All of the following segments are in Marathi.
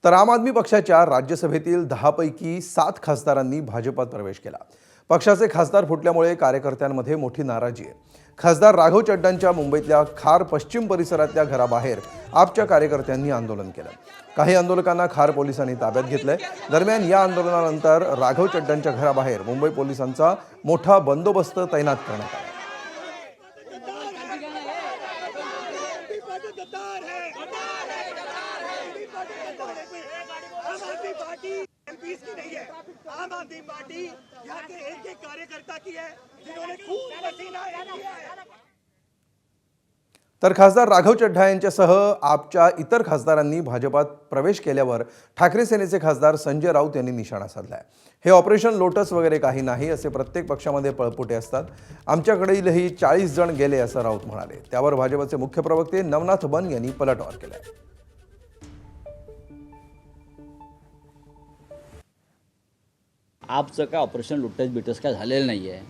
तर आम आदमी पक्षाच्या राज्यसभेतील 10 पैकी 7 खासदारांनी भाजपात प्रवेश केला। पक्षाचे खासदार फुटल्यामुळे कार्यकर्त्यांमध्ये मोठी नाराजी आहे। खासदार राघव चड्डांच्या मुंबईतल्या खार पश्चिम परिसरातल्या घराबाहेर आपच्या कार्यकर्त्यांनी आंदोलन केलं। काही आंदोलकांना खार पोलिसांनी ताब्यात घेतलंय। दरम्यान या आंदोलनानंतर राघव चड्डांच्या घराबाहेर मुंबई पोलिसांचा मोठा बंदोबस्त तैनात करण्यात आला। आम आदमी पार्टी यहाँ के एक कार्यकर्ता की है जिन्होंने खून पसीना किया है। तर खासदार राघव चड्ढा यांच्यासह आपच्या इतर खासदारांनी भाजपात प्रवेश केल्यावर ठाकरे सेनेचे खासदार संजय राऊत यांनी निशाणा साधलाय। हे ऑपरेशन लोटस वगैरे काही नाही, असे प्रत्येक पक्षामध्ये पळपुटे असतात। आमच्याकडेही 40 जण गेले असं राऊत म्हणाले। त्यावर भाजपचे मुख्य प्रवक्ते नवनाथ बन यांनी पलटवार केलाय। आपचं काय ऑपरेशन लुटस बिटस काय झालेलं नाही आहे।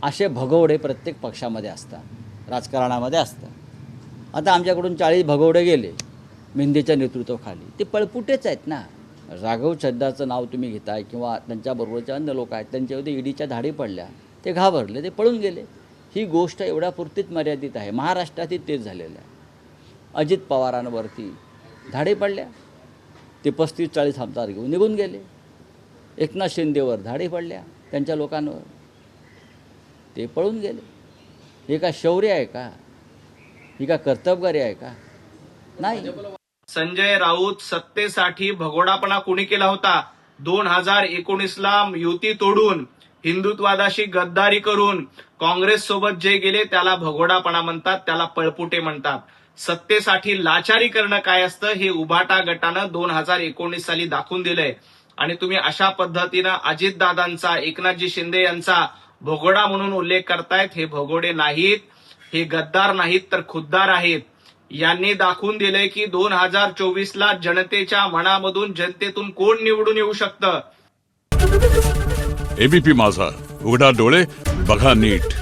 असे भगवडे प्रत्येक पक्षामध्ये असतात, राजकारणामध्ये असतात। आता आमच्याकडून 40 भगवडे गेले मेंढेच्या नेतृत्वाखाली, ते पळपुटेच आहेत ना। राघव चड्डाचं नाव तुम्ही घेताय किंवा त्यांच्याबरोबरचे अन्य लोक आहेत, त्यांच्यावरती ईडीच्या धाडी पडल्या, ते घाबरले, ते पळून गेले। ही गोष्ट एवढ्यापुरतीच मर्यादित आहे। महाराष्ट्रातही तेच झालेलं आहे। अजित पवारांवरती धाडी पडल्या, ते 35-40 आमदार घेऊन निघून गेले। एकनाथ शिंदेवर धाडी पडल्या त्यांच्या लोकांवर, ते पळून गेले। हे का शौर्य आहे का? ही का कर्तबगारी आहे का? नाही। संजय राऊत सत्तेसाठी भगोडापणा कोणी केला होता? 2019ला युती तोडून हिंदुत्वादाशी गद्दारी करून काँग्रेस सोबत जे गेले त्याला भगोडापणा म्हणतात, त्याला पळपुटे म्हणतात। सत्तेसाठी लाचारी करणं काय असतं हे उभाटा गटानं 2019 साली दाखवून दिलंय। आणि तुम्ही अशा पद्धतीनं अजितदादांचा, एकनाथजी शिंदे यांचा भगोडा म्हणून उल्लेख करतायत। हे भगोडे नाहीत, हे गद्दार नाहीत, तर खुद्दार आहेत। यांनी दाखवून दिलंय की 2024ला जनतेच्या मनामधून, जनतेतून कोण निवडून येऊ शकतं। एबीपी माझा, उघडा डोळे बघा नीट।